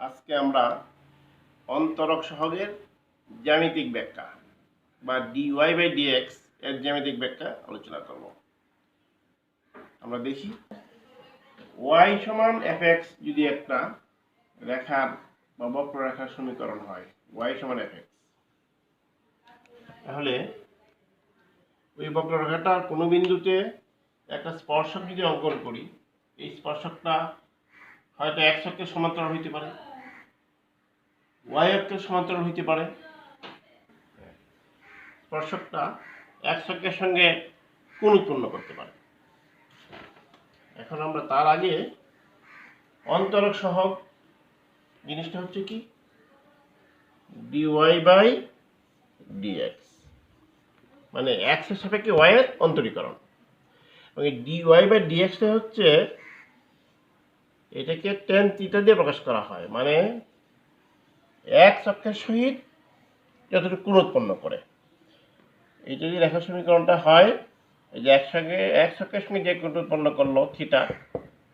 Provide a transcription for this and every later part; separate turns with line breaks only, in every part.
আজকে আমরা অন্তরক সহগের জ্যামিতিক ব্যাখ্যা বা ডিওয়াই বাই ডিএক্স এর জ্যামিতিক ব্যাখ্যা আলোচনা করব। আমরা দেখি ওয়াই সমান এফ এক্স যদি একটা রেখার বা বক্ররেখার সমীকরণ হয়, ওয়াই সমান এফ এক্স, তাহলে ওই বক্ররেখাটার কোনো বিন্দুতে একটা স্পর্শক যদি অঙ্কন করি, এই স্পর্শকটা হয়তো এক্স অক্ষের সমান্তরাল হইতে পারে, ওয়াই অক্ষের সমান্তরাল হইতে পারে। স্পর্শকটা এক্স অক্ষের সঙ্গে কোণ উৎপন্ন করতে পারে। এখন আমরা তার আগে অন্তরক সহগ জিনিসটা হচ্ছে কি, ডিওয়াই বাই ডিএক্স, মানে এক্স এর সাপেক্ষে ওয়াই এর অন্তরীকরণ। এবং এই ডিওয়াই বাই ডিএক্সটা হচ্ছে, এটাকে টেন থিটা দিয়ে প্রকাশ করা হয়, মানে এক্স অক্ষের সহিত যতটুকু কোণ উৎপন্ন করে। এই যদি রেখা সমীকরণটা হয়, এই যে এক্স অক্ষের সঙ্গে যে কোণ উৎপন্ন করলো থিটা,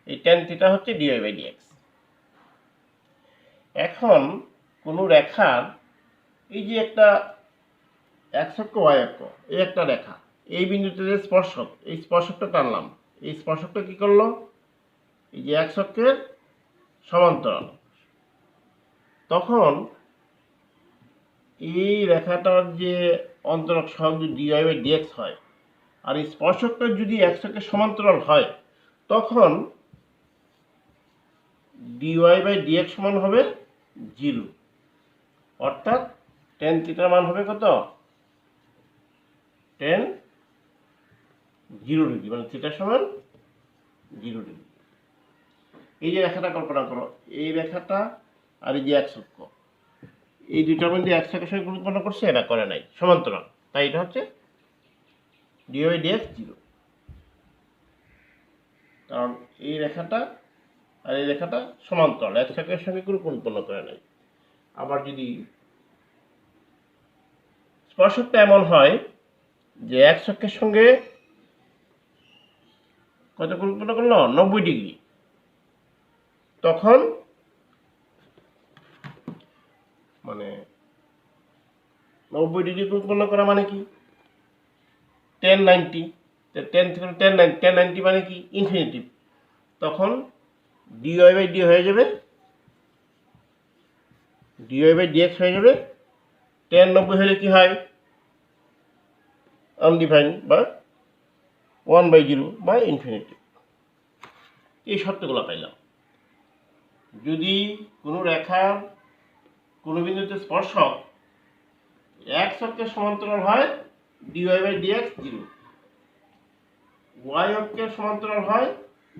এই টেন থিটা হচ্ছে ডিওয়াই বাই ডিএক্স। এখন কোনো রেখার এই যে একটা এক্স অক্ষ ওয়াই অক্ষ, এই একটা রেখা, এই বিন্দুতে যে স্পর্শক, এই স্পর্শকটা টানলাম, এই স্পর্শকটা কি করলো, এই যে এক্স অক্ষের সমান্তরাল, তখন এই রেখাটার যে অন্তরক সহগ যদি ডিওয়াই বাই ডিএক্স হয়, আর এই স্পর্শকটা যদি এক্স অক্ষের সমান্তরাল হয়, তখন ডিওয়াই বাই ডিএক্স সমান হবে 0, অর্থাৎ টেন থিটার মান হবে কত, 0 ডিগ্রি, মানে থিটা সমান 0 ডিগ্রি। এই যে রেখাটা কল্পনা করো, এই রেখাটা আর এই যে এক্স অক্ষ, এই দুইটার মধ্যে এক্স অক্ষের সঙ্গে কোণ উৎপন্ন করছে, এটা করে নাই, সমান্তরাল, তাই এটা হচ্ছে ডিওয়াই বাই ডিএক্স 0। কারণ এই রেখাটা আর এই রেখাটা সমান্তরাল, এক্স অক্ষের সঙ্গে কোনো কোণ উৎপন্ন করে নাই। আবার যদি স্পর্শকটা এমন হয় যে এক্স অক্ষের সঙ্গে কত কোণ উৎপন্ন করলো, 90 ডিগ্রি, তখন মানে 90 ডিগ্রি কোণ উৎপন্ন করা মানে কি, 1090, 1090 মানে কি ইনফিনিটিভ, তখন ডিওয়াই বাই ডি হয়ে যাবে, ডিওয়াই বাই ডিএক্স হয়ে যাবে 1090 হলে কি হয়, আনডিফাইন্ড বা 1/0 বা ইনফিনিটি। এই শর্তগুলো পাইলাম। যদি কোনো রেখার কোনো বিন্দুতে স্পর্শক এক্স অক্ষের সমান্তরাল হয়, ডিওয়াই বাই ডিএক্স 0, ওয়াই অক্ষের সমান্তরাল হয়,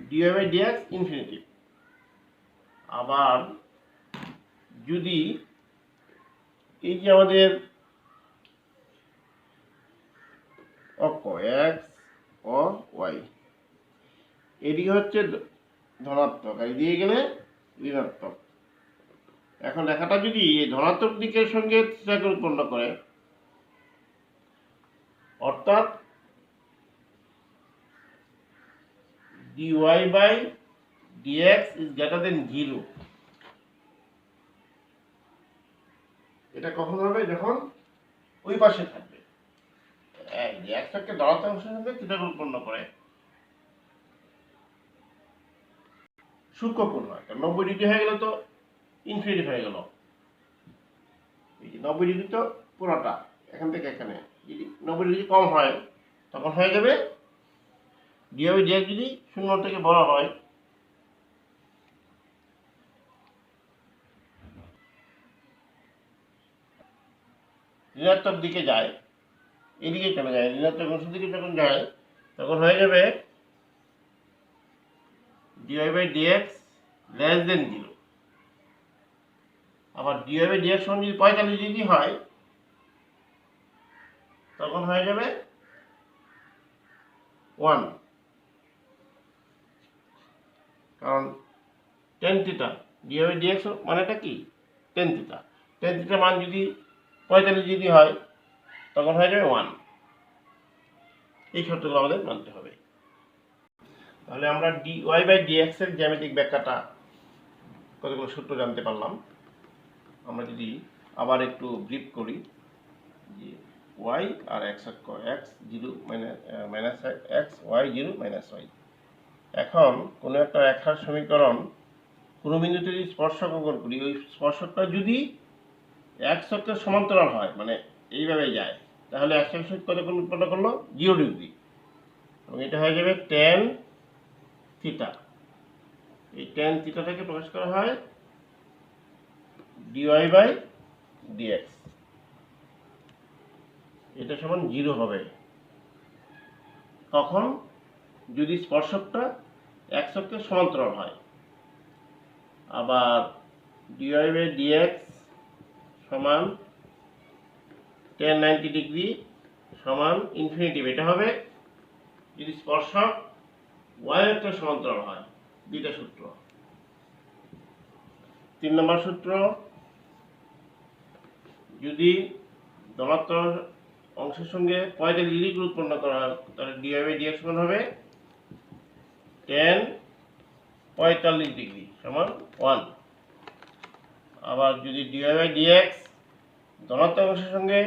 ডিওয়াই বাই ডিএক্স ইনফিনিটি। আবার যদি এই যে আমাদের অক্ষ এক্স ও ওয়াই, এদিকে হচ্ছে ধনাত্মক আর এদিকে গেলে ঋণাত্মক, এখন রেখাটা যদি ধনাত্মক দিকের সঙ্গে থিটা কোণ উৎপন্ন করে, অর্থাৎ dy by dx is greater than 0, এটা কখন হবে, যখন ওই পাশে থাকবে, এক্স অক্ষের ধনাত্মক অংশের সঙ্গে থিটা কোণ উৎপন্ন করে, সূক্ষ্ম কোণ হয়। 90 ডিগ্রি হয়ে গেলে তো ইনফিনিটি হয়ে গেল, এই যে 90 ডিগ্রি তো পুরোটা এখান থেকে এখানে, যদি 90 ডিগ্রি কম হয়, তখন হয়ে যাবে ডিওয়াই ডিএক্স যদি 0 থেকে বড় হয়, ঋণাত্মক দিকে যায়, এদিকে চলে যায়, ঋণাত্মক অংশের দিকে যখন যায়, তখন হয়ে যাবে dy by dx less than 0। আবার ডিওয়াই বাই ডিএক্স সমান যদি 45 ডিগ্রি হয়, তখন হয়ে যাবে 1, কারণ tan theta, dy by dx মানেটা কি, টেন থিটা, টেন থিটা মান যদি 45 ডিগ্রি হয়, তখন হয়ে যাবে 1। এই শর্তগুলো আমাদের মানতে হবে। তাহলে আমরা ডিওয়াই বাই ডিএক্স এর জ্যামিতিক ব্যাখ্যাটা কতগুলো সূত্র জানতে পারলাম। আমরা যদি আবার একটু ব্রিফ করি যে ওয়াই আর এক্স অক্ষ x zero minus x y zero minus y. এখন কোনো একটা রেখার সমীকরণ কোনো বিন্দুতে যদি স্পর্শক অঙ্কন করি, ওই স্পর্শকটা যদি এক্স অক্ষের সমান্তরাল হয়, মানে এইভাবে যায়, তাহলে এক্স অক্ষের কত কোণ উৎপন্ন করলো? 0 ডিগ্রি। এবং এটা হয়ে যাবে tan থিটা। এই tan থিটাটাকে প্রকাশ করা হয় dy বাই dx। এটা সমান 0 হবে তখন যদি স্পর্শকটা এক্স অক্ষের সমান্তরাল হয়। আবার dy বাই dx সমান tan 90 ডিগ্রি সমান ইনফিনিটি। এটা হবে যদি স্পর্শক y অক্ষের সমান্তরাল হয়। দুইটা সূত্র। 3 নম্বর সূত্র, যদি ধনাত্মক অংশের সঙ্গে 45 ডিগ্রি কোণ উৎপন্ন করা হয়, তাহলে dy বাই dx সমান হবে tan 45 ডিগ্রি সমান 1। আবার যদি dy বাই dx ধনাত্মক অংশের সঙ্গে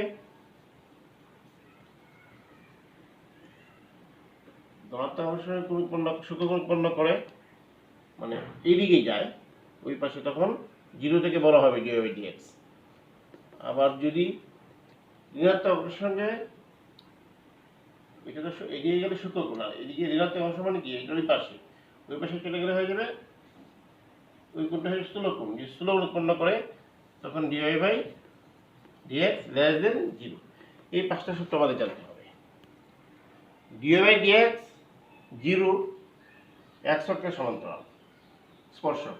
কোণ উৎপন্ন সূক্ষ্ম উৎপন্ন করে, মানে এইদিকে যায় ওই পাশে, তখন 0 থেকে বড় হবে dy বাই dx। আবার যদি ঋণাত্মক অংশের সঙ্গে, এটা তো এদিকে গেলে সূক্ষ্ম কোণ, আর এদিকে ঋণাত্মক অংশ মানে কি, এটার ওই পাশে চলে গেলে হয়ে যাবে ওই কোণটা হচ্ছে স্থূল কোণ। যে স্থূল কোণ উৎপন্ন করে তখন dy by dx less than 0। এই 5টা সূত্র আমাদের জানতে হবে। dy বাই dx 0 এক্স অক্ষের সমান্তরাল স্পর্শক।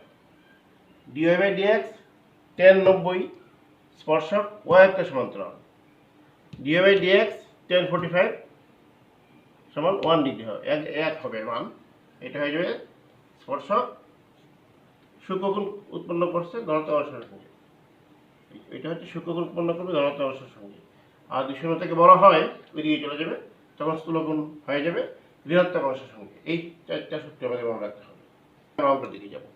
dy বাই dx tan 90 স্পর্শক y অক্ষের সমান্তরাল। dy বাই dx tan 45 সমান 1 ডিগ্রি হবে, 1 হবে মান। এটা হয়ে যাবে স্পর্শক সূক্ষ্মকোণ উৎপন্ন করছে ধনাত্মক অংশের সঙ্গে। এটা হচ্ছে সূক্ষ্মকোণ উৎপন্ন করবে ধনাত্মক অংশের সঙ্গে। আর 200 থেকে বড় হয় ওইদিকে চলে যাবে, তখন স্থূলকোণ হয়ে যাবে ঋণাত্মক অংশের সঙ্গে। এই 4টা সূত্র আমাদের মনে রাখতে হবে। অঙ্কের দিকে যাবো।